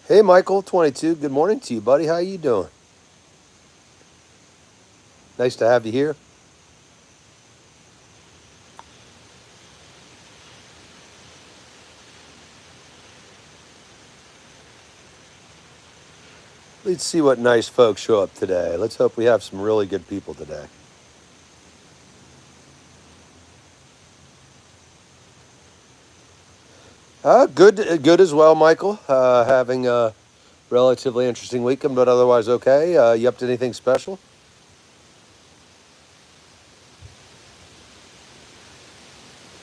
Hey, Michael, 22. Good morning to you, buddy. How you doing? Nice to have you here. Let's see what nice folks show up today. Let's hope we have some really good people today. Good as well, Michael. Having a relatively interesting weekend, but otherwise okay. You up to anything special?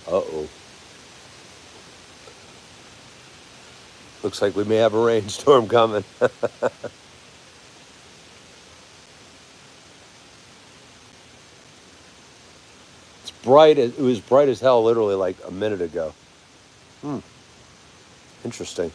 Uh-oh. Looks like we may have a rainstorm coming. It's bright. It was bright as hell literally like a minute ago. Hmm. Interesting.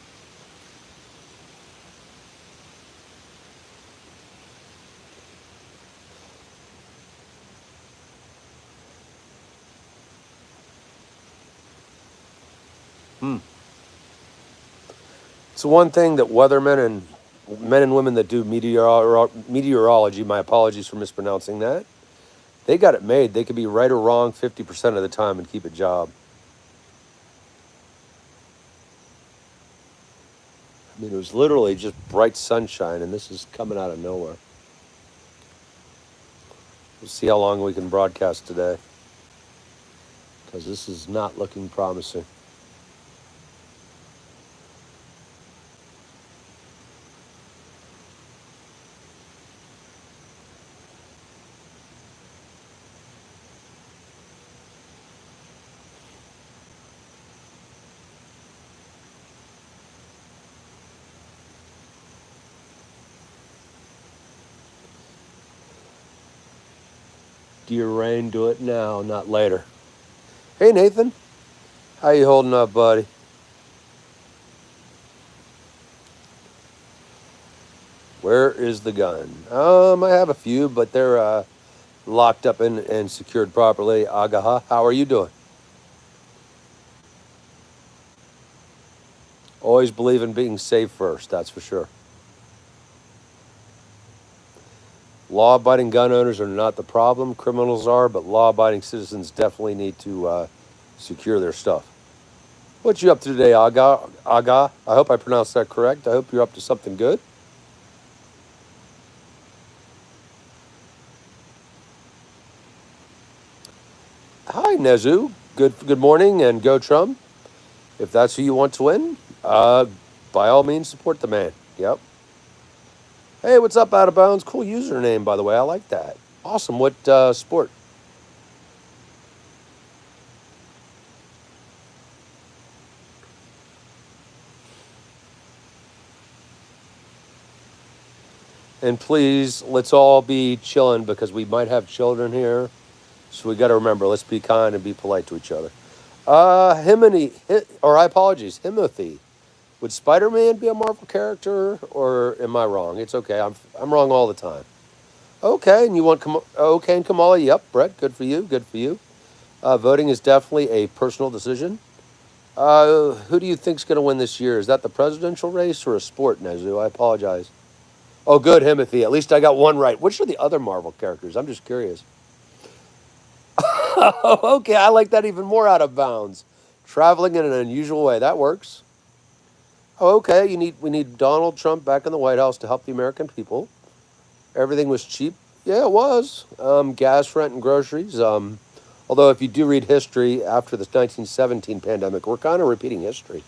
Hmm. It's one thing that weathermen and men and women that do meteorology, my apologies for mispronouncing that, they got it made. They could be right or wrong 50% of the time and keep a job. I mean, it was literally just bright sunshine, and this is coming out of nowhere. We'll see how long we can broadcast today, because this is not looking promising. Dear rain, do it now, not later. Hey, Nathan. How you holding up, buddy? Where is the gun? I have a few, but they're locked up and secured properly. Agaha, how are you doing? Always believe in being safe first, that's for sure. Law abiding gun owners are not the problem, criminals are, but law abiding citizens definitely need to secure their stuff. What you up to today, Aga? I hope I pronounced that correct. I hope you're up to something good. Hi, Nezu. Good morning, and go Trump. If that's who you want to win, by all means, support the man. Yep. Hey, what's up, Out of Bounds? Cool username, by the way. I like that. Awesome. What sport? And please, let's all be chilling because we might have children here. So we got to remember, let's be kind and be polite to each other. Or I apologies, Timothy. Would Spider-Man be a Marvel character, or am I wrong? It's okay. I'm wrong all the time. Okay, and you want okay and Kamala? Yep, Brett. Good for you. Good for you. Voting is definitely a personal decision. Who do you think's going to win this year? Is that the presidential race or a sport, Nezu? I apologize. Oh, good, Timothy. At least I got one right. Which are the other Marvel characters? I'm just curious. Okay, I like that even more. Out of bounds. Traveling in an unusual way. That works. Oh, okay. We need Donald Trump back in the White House to help the American people. Everything was cheap. Yeah, it was. Gas, rent, and groceries. Although if you do read history after the 1917 pandemic, we're kind of repeating history.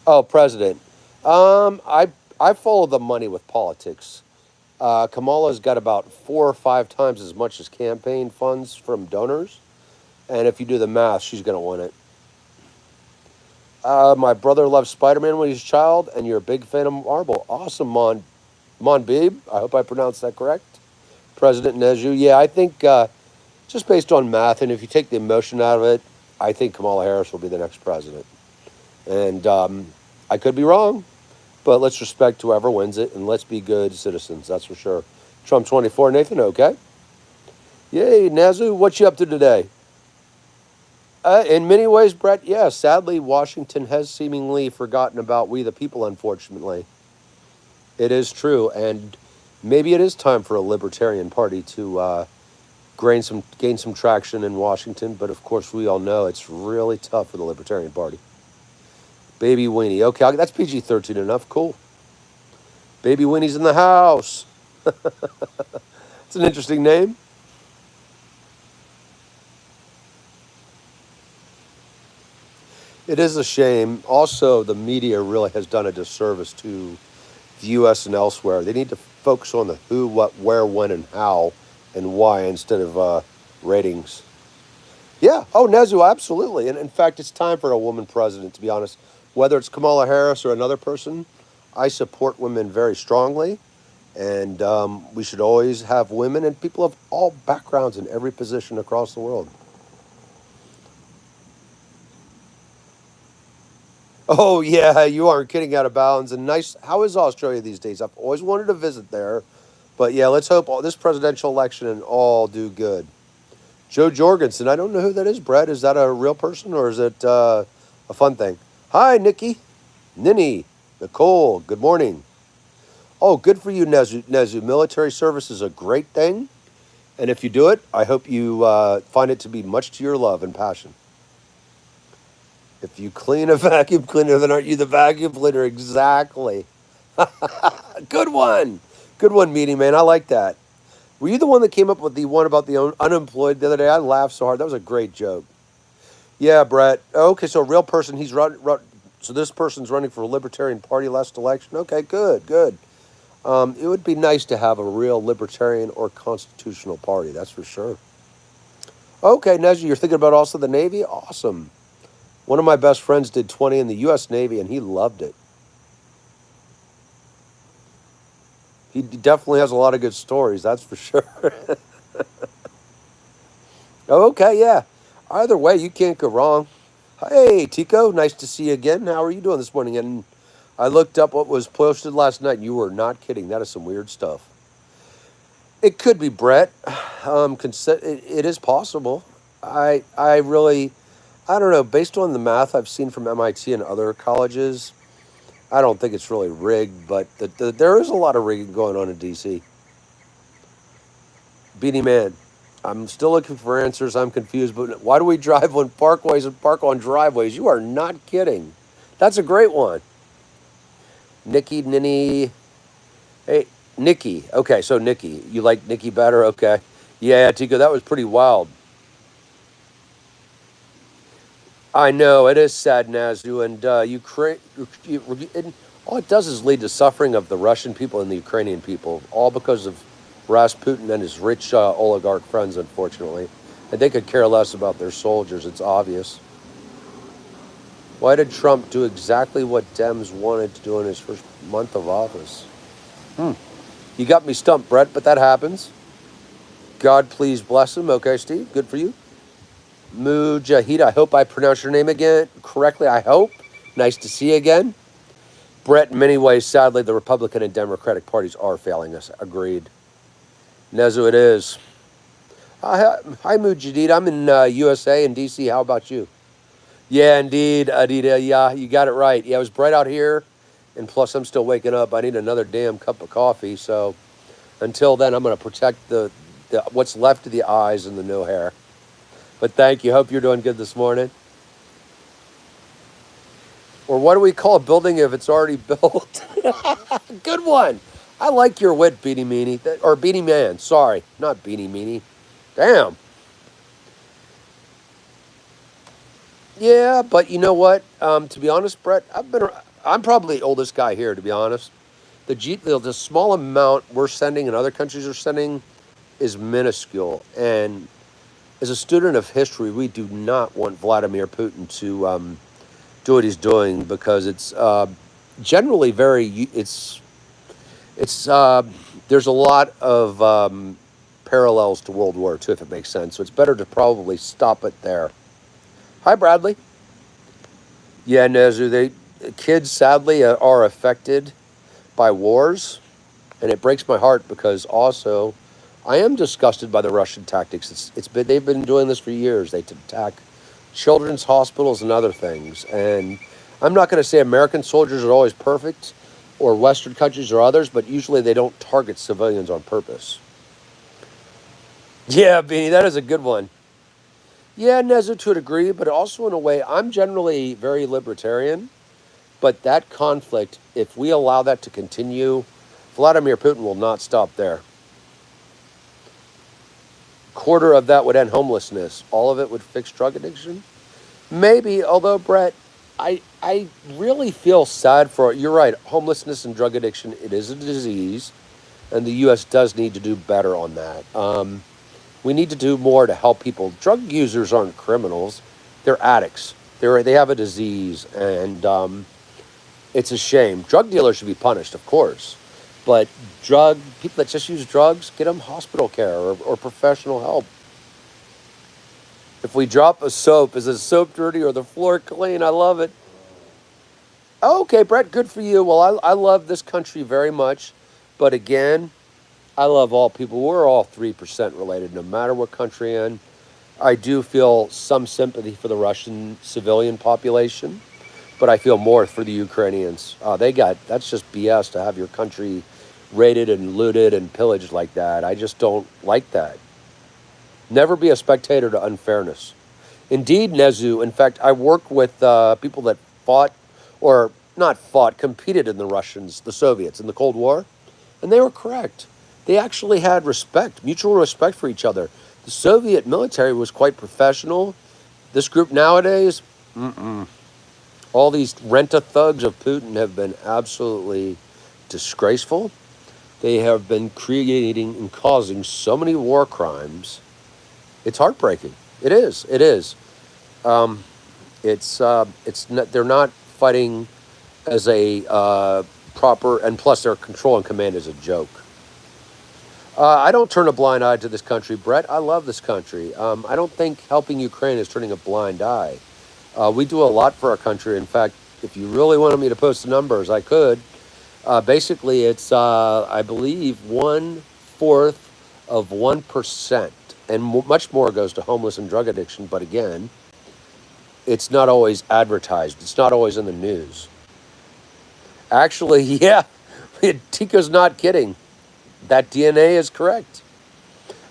Oh, president. I follow the money with politics. Kamala's got about 4 or 5 times as much as campaign funds from donors, and if you do the math, she's going to win it. My brother loved Spider-Man when he was a child, and you're a big fan of Marvel. Awesome, Monbeeb. I hope I pronounced that correct. President Neju. Yeah, I think just based on math, and if you take the emotion out of it, I think Kamala Harris will be the next president. And I could be wrong, but let's respect whoever wins it, and let's be good citizens. That's for sure. Trump 24, Nathan. Okay. Yay, Nazu. What you up to today? In many ways, Brett, yeah, sadly, Washington has seemingly forgotten about we the people, unfortunately. It is true, and maybe it is time for a libertarian party to gain some traction in Washington. But of course, we all know it's really tough for the Libertarian Party. Baby Weenie. Okay, that's PG-13 enough. Cool. Baby Weenie's in the house. It's an interesting name. It is a shame. Also, the media really has done a disservice to the U.S. and elsewhere. They need to focus on the who, what, where, when, and how, and why instead of ratings. Yeah. Oh, Nezu, absolutely. And in fact, it's time for a woman president, to be honest. Whether it's Kamala Harris or another person, I support women very strongly. And we should always have women and people of all backgrounds in every position across the world. Oh, yeah, you aren't kidding out of bounds. And nice. How is Australia these days? I've always wanted to visit there. But yeah, let's hope this presidential election and all do good. Joe Jorgensen. I don't know who that is, Brett. Is that a real person or is it a fun thing? Hi, Nikki. Ninny. Nicole. Good morning. Oh, good for you, Nezu. Nezu. Military service is a great thing. And if you do it, I hope you find it to be much to your love and passion. If you clean a vacuum cleaner, then aren't you the vacuum cleaner? Exactly. Good one. Good one, Meaty Man. I like that. Were you the one that came up with the one about the unemployed the other day? I laughed so hard. That was a great joke. Yeah, Brett. Okay, so a real person. So this person's running for a Libertarian Party last election. Okay, good, good. It would be nice to have a real Libertarian or constitutional party. That's for sure. Okay, Neji, you're thinking about also the Navy? Awesome. One of my best friends did 20 in the U.S. Navy, and he loved it. He definitely has a lot of good stories, that's for sure. Okay, yeah. Either way, you can't go wrong. Hey, Tico, nice to see you again. How are you doing this morning? And I looked up what was posted last night, and you were not kidding. That is some weird stuff. It could be Brett. It is possible. I don't know. Based on the math I've seen from MIT and other colleges, I don't think it's really rigged, but there is a lot of rigging going on in D.C. Beanie Man, I'm still looking for answers. I'm confused, but why do we drive on parkways and park on driveways? You are not kidding. That's a great one. Nikki, Ninny. Hey, Nikki. Okay, so Nikki. You like Nikki better? Okay. Yeah, Tico, that was pretty wild. I know, it is sad, Nazu, and Ukraine, all it does is lead to suffering of the Russian people and the Ukrainian people, all because of Rasputin and his rich oligarch friends, unfortunately. And they could care less about their soldiers, it's obvious. Why did Trump do exactly what Dems wanted to do in his first month of office? You got me stumped, Brett, but that happens. God, please bless him. Okay, Steve, good for you. Mujahid, I hope I pronounced your name again correctly. I hope. Nice to see you again. Brett, in many ways, sadly, the Republican and Democratic parties are failing us. Agreed. Nezu, it is. Hi, Mujahid. I'm in USA and DC. How about you? Yeah, indeed. Adida, yeah, you got it right. Yeah, it was bright out here. And plus, I'm still waking up. I need another damn cup of coffee. So until then, I'm going to protect the what's left of the eyes and the no hair. But thank you. Hope you're doing good this morning. Or what do we call a building if it's already built? Good one. I like your wit, Beanie Meanie. Or Beanie Man. Sorry, not Beanie Meanie. Damn. Yeah, but you know what? To be honest, Brett, I'm probably the oldest guy here, to be honest. The small amount we're sending and other countries are sending is minuscule. And as a student of history, we do not want Vladimir Putin to do what he's doing because it's generally there's a lot of parallels to World War II, if it makes sense. So it's better to probably stop it there. Hi, Bradley. Yeah, Nezu, kids sadly are affected by wars, and it breaks my heart because also I am disgusted by the Russian tactics. They've been doing this for years. They attack children's hospitals and other things. And I'm not going to say American soldiers are always perfect, or Western countries or others, but usually they don't target civilians on purpose. Yeah, Beanie, that is a good one. Yeah, Nezu, to a degree, but also in a way, I'm generally very libertarian. But that conflict, if we allow that to continue, Vladimir Putin will not stop there. Quarter of that would end homelessness. All of it would fix drug addiction. Maybe, although Brett, I really feel sad for it. You're right. Homelessness and drug addiction, it is a disease, and the U.S. does need to do better on that. We need to do more to help people. Drug users aren't criminals; they're addicts. They have a disease, and it's a shame. Drug dealers should be punished, of course, but drug people that just use drugs, get them hospital care or professional help. If we drop a soap, is the soap dirty or the floor clean? I love it. Okay, Brett, good for you. Well, I love this country very much. But again, I love all people. We're all 3% related, no matter what country in. I do feel some sympathy for the Russian civilian population, but I feel more for the Ukrainians. That's just BS to have your country raided and looted and pillaged like that. I just don't like that. Never be a spectator to unfairness. Indeed, Nezu, in fact, I work with people that fought, or not fought, competed in the Soviets in the Cold War, and they were correct. They actually had respect, mutual respect for each other. The Soviet military was quite professional. This group nowadays, all these rent-a-thugs of Putin have been absolutely disgraceful. They have been creating and causing so many war crimes. It's heartbreaking. It is. It is. It's not, they're not fighting as a proper, and plus their control and command is a joke. I don't turn a blind eye to this country, Brett. I love this country. I don't think helping Ukraine is turning a blind eye. We do a lot for our country. In fact, if you really wanted me to post the numbers, I could. Basically, it's, I believe, 1/4 of 1%. And much more goes to homeless and drug addiction. But again, it's not always advertised. It's not always in the news. Actually, yeah, Tico's not kidding. That DNA is correct.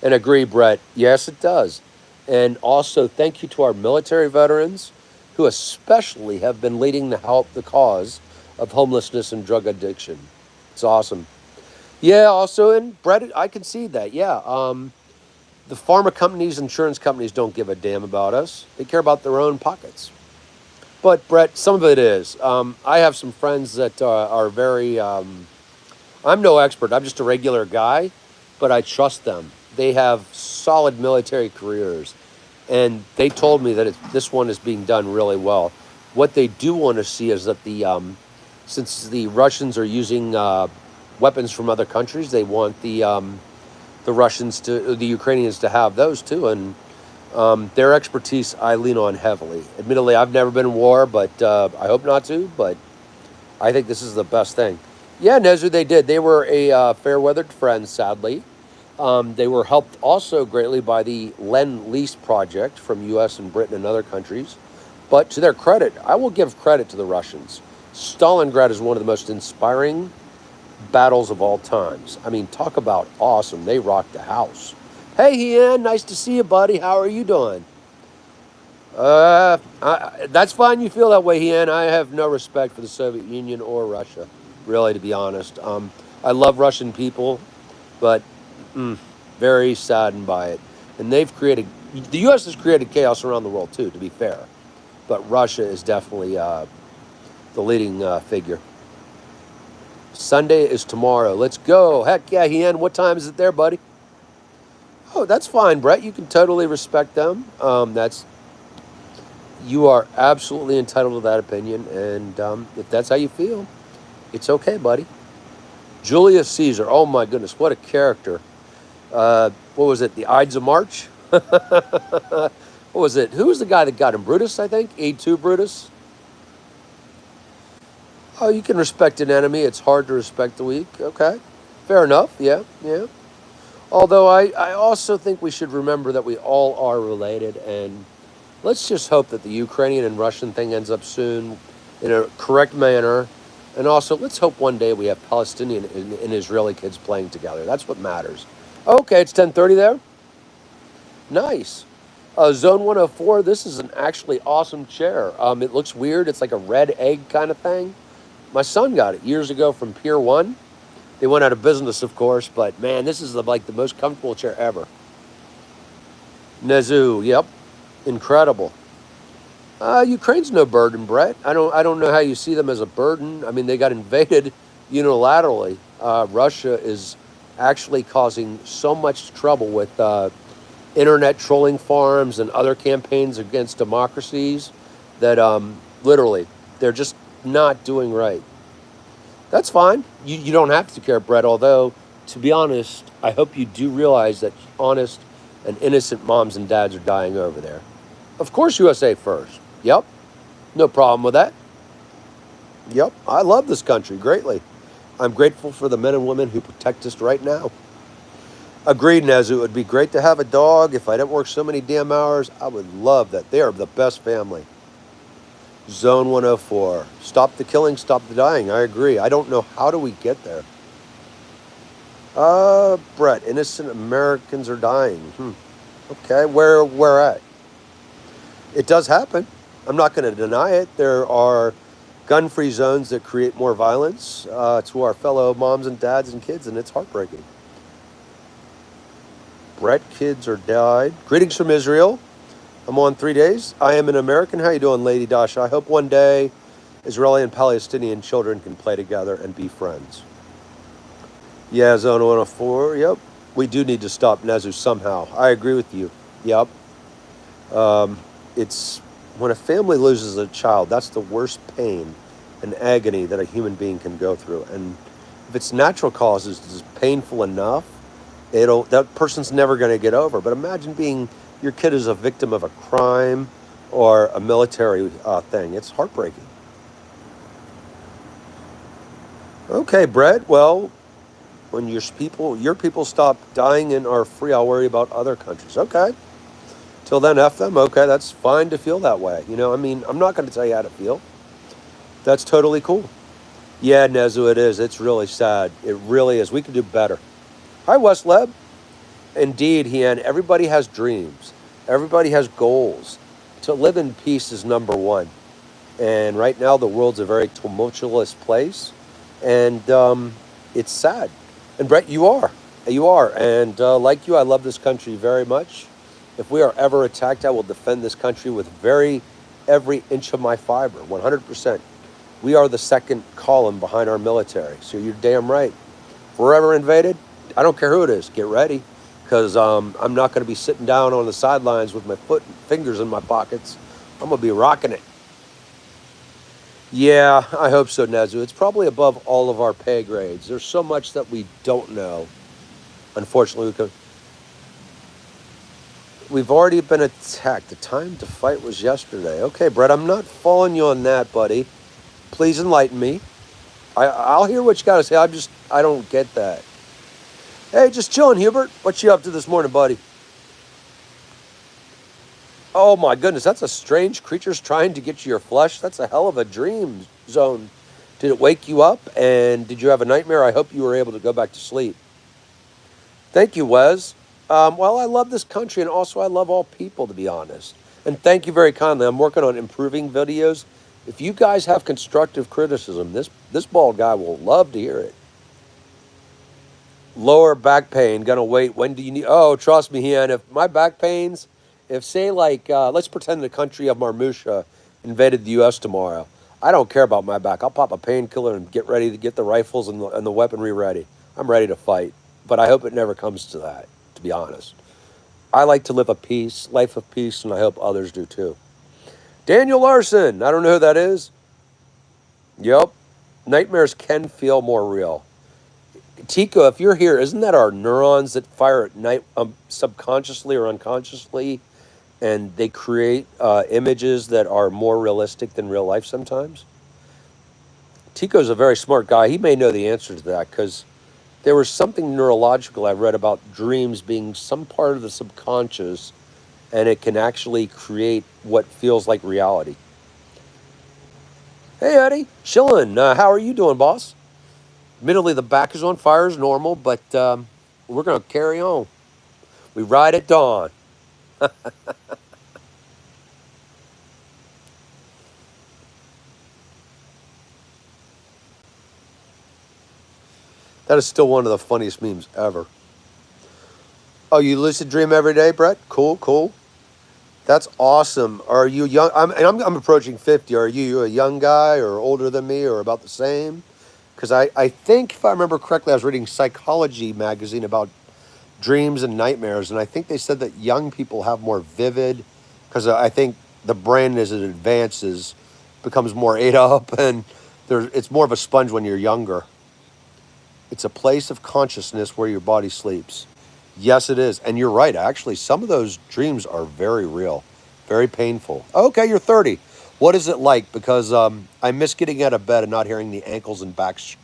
And agree, Brett. Yes, it does. And also, thank you to our military veterans who especially have been leading the cause of homelessness and drug addiction. It's awesome. Yeah, also, and Brett, I can see that. Yeah. The pharma companies, insurance companies don't give a damn about us. They care about their own pockets. But, Brett, some of it is. I have some friends that are very... I'm no expert. I'm just a regular guy, but I trust them. They have solid military careers, and they told me that this one is being done really well. What they do want to see is that since the Russians are using weapons from other countries, they want the Ukrainians to have those too, and their expertise I lean on heavily. Admittedly, I've never been in war, but I hope not to. But I think this is the best thing. Yeah, Nezu, they did. They were a fair-weathered friend, sadly. They were helped also greatly by the Lend-Lease project from U.S. and Britain and other countries. But to their credit, I will give credit to the Russians. Stalingrad is one of the most inspiring battles of all times. I mean, talk about awesome. They rocked the house. Hey, Ian, nice to see you, buddy. How are you doing? That's fine you feel that way, Ian. I have no respect for the Soviet Union or Russia, really, to be honest. I love Russian people, but very saddened by it. And the U.S. has created chaos around the world, too, to be fair. But Russia is definitely the leading figure. Sunday is tomorrow. Let's go. Heck yeah, Ian. What time is it there, buddy? Oh, that's fine, Brett. You can totally respect them. You are absolutely entitled to that opinion, and if that's how you feel, it's okay, buddy. Julius Caesar. Oh my goodness, what a character! What was it? The Ides of March? What was it? Who was the guy that got him? Brutus, I think. A2 Brutus. Oh, you can respect an enemy. It's hard to respect the weak. Okay, fair enough. Yeah, yeah. Although I also think we should remember that we all are related, and let's just hope that the Ukrainian and Russian thing ends up soon in a correct manner, And also, let's hope one day we have Palestinian and Israeli kids playing together. That's what matters. Okay, it's 10:30 there. Nice. Zone 104. This is an actually awesome chair. It looks weird. It's like a red egg kind of thing. My son got it years ago from Pier One. They went out of business, of course, but man, this is like the most comfortable chair ever. Nezu. Yep, incredible. Ukraine's no burden, Brett. I don't know how you see them as a burden. I mean, they got invaded unilaterally. Russia is actually causing so much trouble with internet trolling farms and other campaigns against democracies that literally they're just not doing right. That's fine. You don't have to care, Brett. Although, to be honest, I hope you do realize that honest and innocent moms and dads are dying over there. Of course, USA first. Yep. No problem with that. Yep. I love this country greatly. I'm grateful for the men and women who protect us right now. Agreed, Nezu. It would be great to have a dog. If I didn't work so many damn hours, I would love that. They are the best family. Zone 104. Stop the killing, stop the dying. I agree. I don't know how do we get there. Brett, innocent Americans are dying. Okay, where at? It does happen. I'm not going to deny it. There are gun-free zones that create more violence to our fellow moms and dads and kids, and it's heartbreaking. Brett, kids are died. Greetings from Israel. I'm on 3 days. I am an American. How you doing, Lady Dasha? I hope one day Israeli and Palestinian children can play together and be friends. Yeah, Zone 104. Yep. We do need to stop Nezu somehow. I agree with you. Yep. It's when a family loses a child, that's the worst pain and agony that a human being can go through. And if it's natural causes, it's painful enough. That person's never going to get over. But imagine being your kid is a victim of a crime or a military thing. It's heartbreaking. Okay, Brett. Well, when your people stop dying and are free, I'll worry about other countries. Okay. Till then, F them. Okay, that's fine to feel that way. I mean, I'm not going to tell you how to feel. That's totally cool. Yeah, Nezu, it is. It's really sad. It really is. We could do better. Hi, Westleb. Indeed, Hian, everybody has dreams. Everybody has goals. To live in peace is number one. And right now, the world's a very tumultuous place. And it's sad. And Brett, you are. You are. And like you, I love this country very much. If we are ever attacked, I will defend this country with every inch of my fiber, 100%. We are the second column behind our military. So you're damn right. If we're ever invaded, I don't care who it is, get ready. Because I'm not going to be sitting down on the sidelines with my fingers in my pockets. I'm going to be rocking it. Yeah, I hope so, Nezu. It's probably above all of our pay grades. There's so much that we don't know. Unfortunately, we've already been attacked. The time to fight was yesterday. Okay, Brett, I'm not following you on that, buddy. Please enlighten me. I'll hear what you got to say. I don't get that. Hey, just chilling, Hubert. What you up to this morning, buddy? Oh my goodness, that's a strange creature's trying to get you your flesh. That's a hell of a dream zone. Did it wake you up? And did you have a nightmare? I hope you were able to go back to sleep. Thank you, Wes. Well, I love this country, and also I love all people, to be honest. And thank you very kindly. I'm working on improving videos. If you guys have constructive criticism, this bald guy will love to hear it. Lower back pain, gonna wait. When do you need? Oh, trust me, Ian. If my back pains, if say like, let's pretend the country of Marmusha invaded the U.S. tomorrow, I don't care about my back. I'll pop a painkiller and get ready to get the rifles and the weaponry ready. I'm ready to fight, but I hope it never comes to that. To be honest, I like to live a life of peace, and I hope others do too. Daniel Larson, I don't know who that is. Yep, nightmares can feel more real. Tico, if you're here, isn't that our neurons that fire at night subconsciously or unconsciously, and they create images that are more realistic than real life sometimes? Tico's a very smart guy. He may know the answer to that because there was something neurological I read about dreams being some part of the subconscious, and it can actually create what feels like reality. Hey, Eddie. Chillin'. How are you doing, boss? Admittedly, the back is on fire as normal, but we're going to carry on. We ride at dawn. That is still one of the funniest memes ever. Oh, you lucid dream every day, Brett? Cool, cool. That's awesome. Are you young? I'm approaching 50. Are you a young guy or older than me or about the same? Because I think, if I remember correctly, I was reading Psychology magazine about dreams and nightmares, and I think they said that young people have more vivid, because I think the brain as it advances becomes more ate up, and it's more of a sponge when you're younger. It's a place of consciousness where your body sleeps. Yes, it is. And you're right. Actually, some of those dreams are very real, very painful. Okay, you're 30. What is it like? Because I miss getting out of bed and not hearing the ankles and backs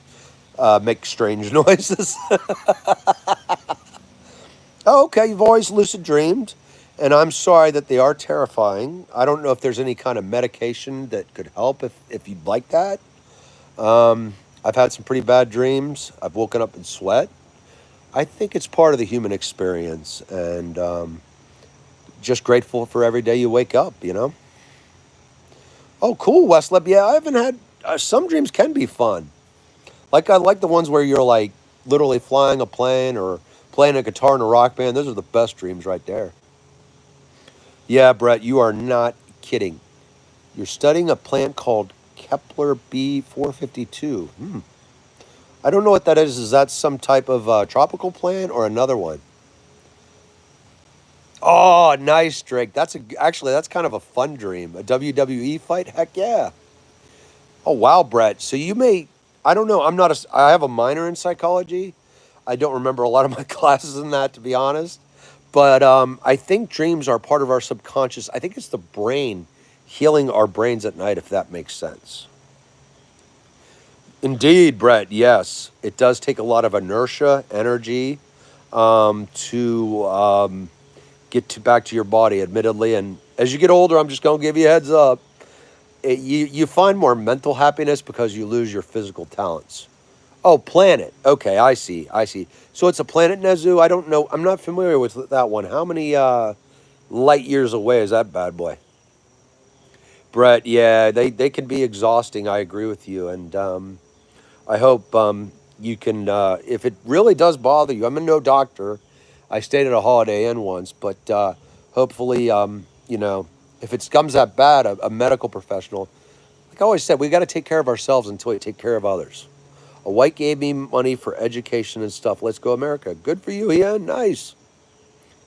make strange noises. Oh, okay, you've always lucid dreamed. And I'm sorry that they are terrifying. I don't know if there's any kind of medication that could help if you'd like that. I've had some pretty bad dreams. I've woken up in sweat. I think it's part of the human experience, and just grateful for every day you wake up. Oh, cool, Westleb. Yeah, I haven't had. Some dreams can be fun. Like I like the ones where you're like literally flying a plane or playing a guitar in a rock band. Those are the best dreams right there. Yeah, Brett, you are not kidding. You're studying a plant called Kepler B452. I don't know what that is. Is that some type of tropical plant or another one? Oh, nice, Drake. Actually that's kind of a fun dream. A WWE fight? Heck yeah. Oh wow, Brett. So you may I don't know. I have a minor in psychology. I don't remember a lot of my classes in that, to be honest. But I think dreams are part of our subconscious. I think it's the brain healing our brains at night, if that makes sense. Indeed, Brett. Yes, it does take a lot of inertia, energy, to get back to your body. Admittedly, and as you get older, I'm just gonna give you a heads up. You find more mental happiness because you lose your physical talents. Oh, planet. Okay, I see. I see. So it's a planet, Nezu. I don't know. I'm not familiar with that one. How many light years away is that bad boy? Brett, yeah, they can be exhausting. I agree with you, and I hope you can. If it really does bother you, I'm no doctor. I stayed at a Holiday Inn once, but hopefully, if it comes that bad, a medical professional, like I always said, we got to take care of ourselves until we take care of others. A white gave me money for education and stuff. Let's go, America. Good for you, Ian. Nice.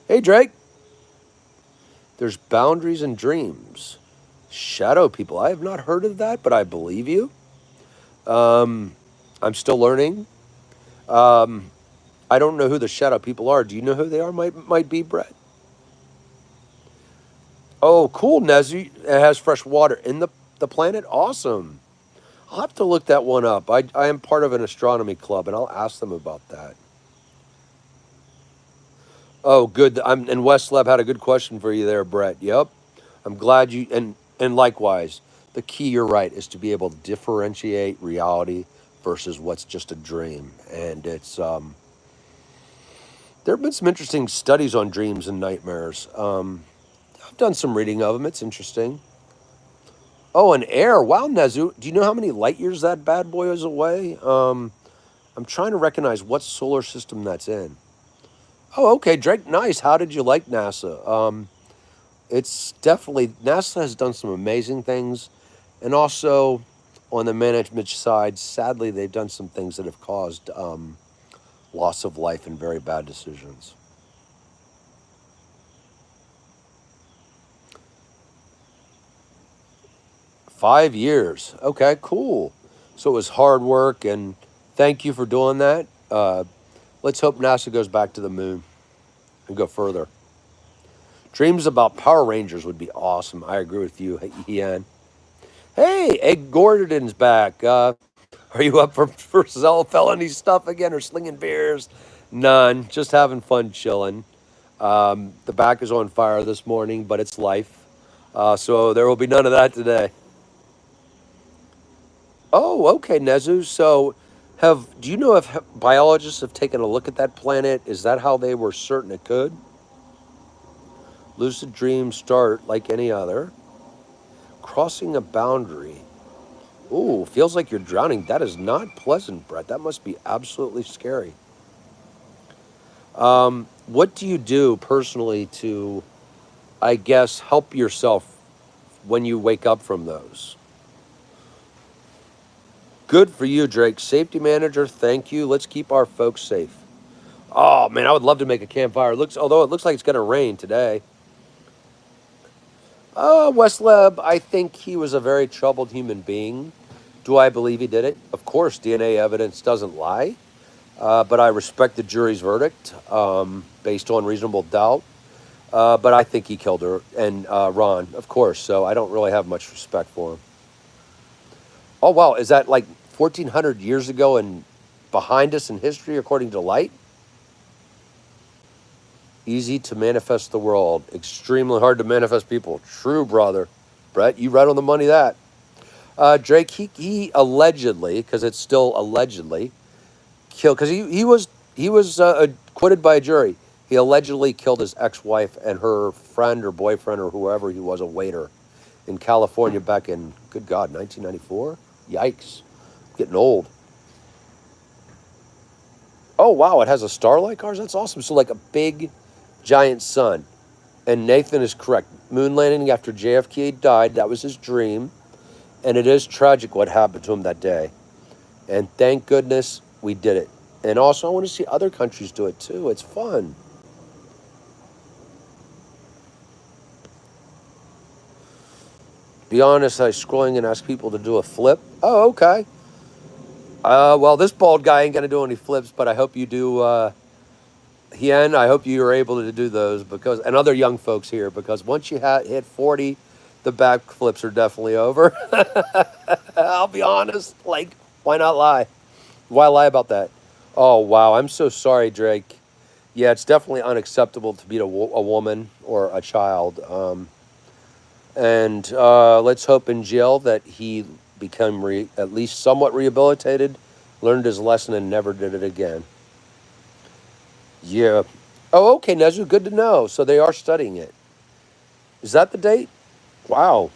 Hey, Drake. There's boundaries and dreams. Shadow people. I have not heard of that, but I believe you. Um, I'm still learning. Um, I don't know who the shadow people are. Do you know who they are? Might be Brett. Oh, cool, Nezzy. It has fresh water in the planet. Awesome. I'll have to look that one up. I am part of an astronomy club, and I'll ask them about that. Oh, good. And Westlab had a good question for you there, Brett. Yep. I'm glad you and likewise, the key, you're right, is to be able to differentiate reality versus what's just a dream. And it's there have been some interesting studies on dreams and nightmares. I've done some reading of them. It's interesting. Oh, and air. Wow, Nezu. Do you know how many light years that bad boy is away? I'm trying to recognize what solar system that's in. Oh, okay, Drake. Nice. How did you like NASA? It's definitely NASA has done some amazing things, and also on the management side, sadly, they've done some things that have caused loss of life and very bad decisions. 5 years. Okay, cool. So it was hard work, and thank you for doing that. Let's hope NASA goes back to the moon and go further. Dreams about Power Rangers would be awesome. I agree with you, Ian. Hey, Egg Gordon's back. Are you up for Zell felony stuff again or slinging beers? None. Just having fun chilling. The back is on fire this morning, but it's life. So there will be none of that today. Oh, okay, Nezu. So, do you know if biologists have taken a look at that planet? Is that how they were certain it could? Lucid dreams start like any other. Crossing a boundary. Ooh, feels like you're drowning. That is not pleasant, Brett. That must be absolutely scary. What do you do personally to, I guess, help yourself when you wake up from those? Good for you, Drake. Safety manager, thank you. Let's keep our folks safe. Oh man, I would love to make a campfire. Although it looks like it's gonna rain today. Wes Webb, I think he was a very troubled human being. Do I believe he did it? Of course, DNA evidence doesn't lie. But I respect the jury's verdict based on reasonable doubt. But I think he killed her and Ron, of course. So I don't really have much respect for him. Oh wow, is that like 1,400 years ago and behind us in history, according to Light? Easy to manifest the world, extremely hard to manifest people. True, brother. Brett, you right on the money that. Drake, he allegedly, because it's still allegedly, killed because he was acquitted by a jury. He allegedly killed his ex-wife and her friend or boyfriend or whoever he was, a waiter in California back in, good God, 1994. Yikes, getting old. Oh wow, it has a star-like ours. That's awesome. So like a big, giant sun. And Nathan is correct. Moon landing after JFK died. That was his dream, and it is tragic what happened to him that day. And thank goodness we did it. And also, I want to see other countries do it too. It's fun. Be honest, I was scrolling and asked people to do a flip. Oh, okay. Well, this bald guy ain't gonna do any flips, but I hope you do. Hien, I hope you are able to do those because, and other young folks here, because once you hit 40, the back flips are definitely over. I'll be honest. Like, why not lie? Why lie about that? Oh wow, I'm so sorry, Drake. Yeah, it's definitely unacceptable to beat a woman or a child. And let's hope in jail that he become at least somewhat rehabilitated, learned his lesson, and never did it again. Yeah. Oh, okay, Nezu, good to know. So they are studying it. Is that the date? Wow.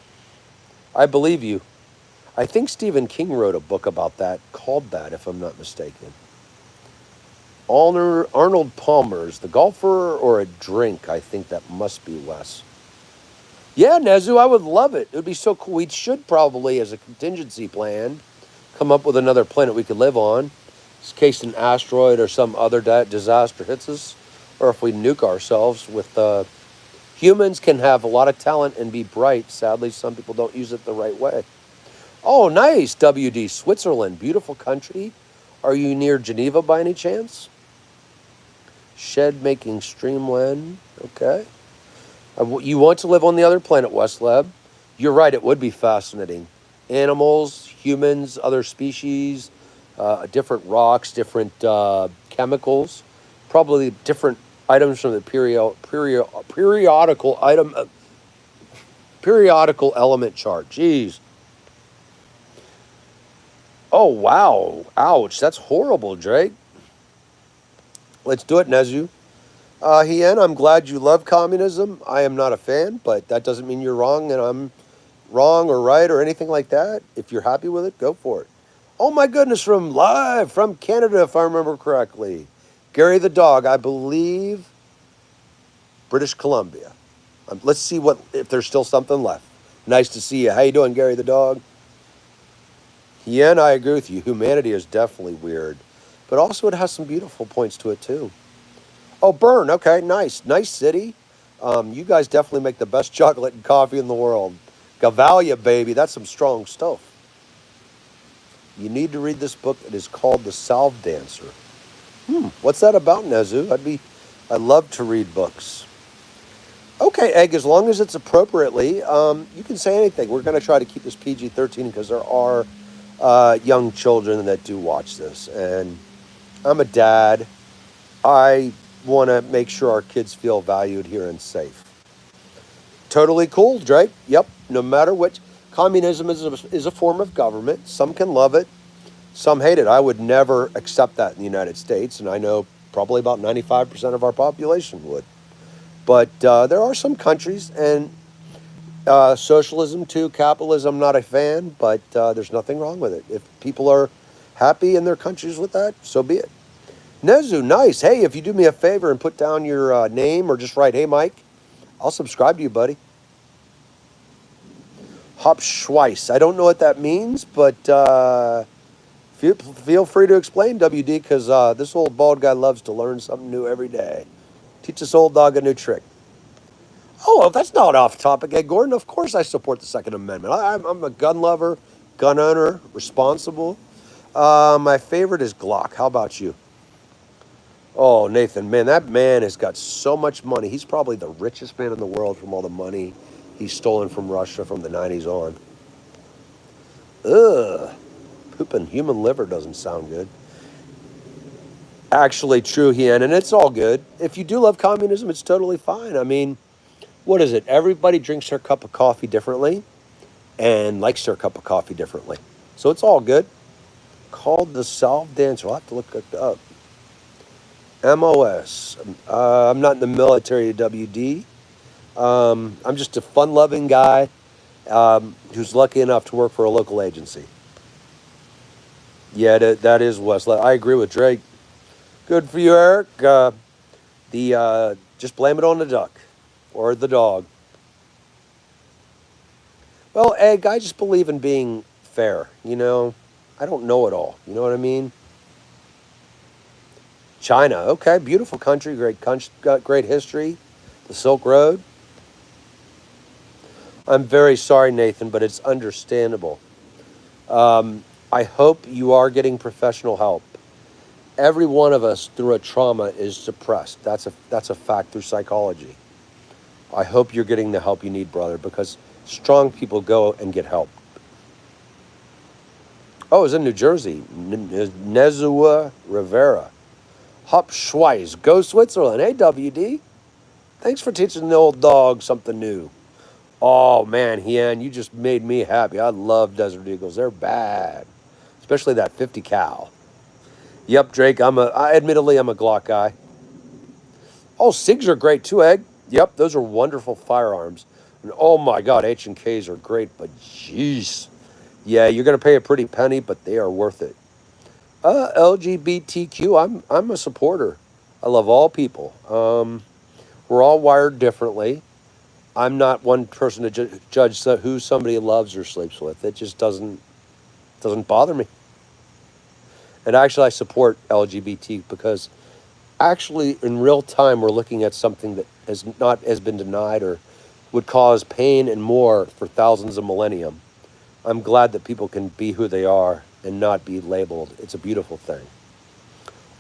I believe you. I think Stephen King wrote a book about that, called that, if I'm not mistaken. Arnold Palmer's The Golfer or a Drink? I think that must be Wes. Yeah, Nezu, I would love it. It would be so cool. We should probably, as a contingency plan, come up with another planet we could live on, in case an asteroid or some other disaster hits us, or if we nuke ourselves. With humans can have a lot of talent and be bright. Sadly, some people don't use it the right way. Oh, nice, WD, Switzerland, beautiful country. Are you near Geneva by any chance? Shed making streamland. Okay. You want to live on the other planet, Westlab? You're right. It would be fascinating. Animals, humans, other species, different rocks, different chemicals, probably different items from the periodical element chart. Jeez. Oh wow. Ouch. That's horrible, Drake. Let's do it, Nezu. Hien, I'm glad you love communism. I am not a fan, but that doesn't mean you're wrong and I'm wrong or right or anything like that. If you're happy with it, go for it. Oh my goodness, from Canada, if I remember correctly. Gary the dog, I believe British Columbia. Let's see if there's still something left. Nice to see you. How you doing, Gary the dog? Hien, I agree with you. Humanity is definitely weird, but also it has some beautiful points to it too. Oh, Bern. Okay, nice. Nice city. You guys definitely make the best chocolate and coffee in the world. Gavalia, baby. That's some strong stuff. You need to read this book. It is called The Salve Dancer. What's that about, Nezu? I'd love to read books. Okay, Egg, as long as it's appropriately, you can say anything. We're going to try to keep this PG-13 because there are young children that do watch this. And I'm a dad. I want to make sure our kids feel valued here and safe. Totally cool, Drake. Yep. No matter which. Communism is a form of government. Some can love it, some hate it. I would never accept that in the United States, and I know probably about 95% of our population would. But there are some countries, and socialism too, capitalism, I'm not a fan, but there's nothing wrong with it. If people are happy in their countries with that, so be it. Nezu, nice. Hey, if you do me a favor and put down your name or just write, hey, Mike, I'll subscribe to you, buddy. Hop Schweiss. I don't know what that means, but feel free to explain, WD, because this old bald guy loves to learn something new every day. Teach this old dog a new trick. Oh, that's not off topic, Ed Gordon. Of course I support the Second Amendment. I'm a gun lover, gun owner, responsible. My favorite is Glock. How about you? Oh, Nathan, man, that man has got so much money. He's probably the richest man in the world from all the money he's stolen from Russia from the 90s on. Ugh. Pooping human liver doesn't sound good. Actually, true, Hien, and it's all good. If you do love communism, it's totally fine. I mean, what is it? Everybody drinks their cup of coffee differently and likes their cup of coffee differently. So it's all good. Called the Solve Dancer. I'll have to look it up. MOS. I'm not in the military, WD. I'm just a fun-loving guy who's lucky enough to work for a local agency. Yeah, that is West. I agree with Drake. Good for you, Eric. Just blame it on the duck or the dog. Well, Egg, I just believe in being fair. I don't know it all. You know what I mean? China, okay, beautiful country, got great history. The Silk Road. I'm very sorry, Nathan, but it's understandable. I hope you are getting professional help. Every one of us through a trauma is depressed. That's a fact through psychology. I hope you're getting the help you need, brother, because strong people go and get help. Oh, it's in New Jersey. Nezua Rivera. Hop Schweiss. Go Switzerland. Hey, WD. Thanks for teaching the old dog something new. Oh, man, Hien, you just made me happy. I love Desert Eagles. They're bad. Especially that 50 cal. Yep, Drake, admittedly, I'm a Glock guy. Oh, SIGs are great too, Egg. Yep, those are wonderful firearms. And oh my God, H&Ks are great, but jeez. Yeah, you're going to pay a pretty penny, but they are worth it. LGBTQ, I'm a supporter. I love all people. We're all wired differently. I'm not one person to judge who somebody loves or sleeps with. It just doesn't bother me. And actually, I support LGBT because actually, in real time, we're looking at something that has been denied or would cause pain and more for thousands of millennium. I'm glad that people can be who they are and not be labeled. It's a beautiful thing.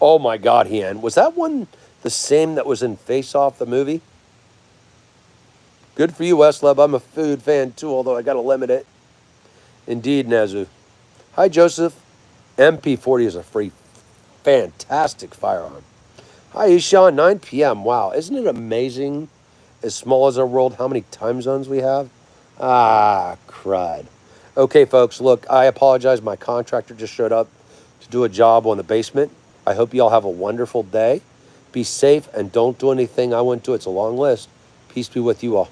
Oh my God, Hien. Was that one the same that was in Face Off, the movie? Good for you, Westlab. I'm a food fan too, although I got to limit it. Indeed, Nazu. Hi, Joseph. MP40 is a fantastic firearm. Hi, Ishan. 9 p.m. Wow. Isn't it amazing, as small as our world, how many time zones we have? Ah, crud. Okay, folks, look, I apologize. My contractor just showed up to do a job on the basement. I hope you all have a wonderful day. Be safe and don't do anything I went to. It's a long list. Peace be with you all.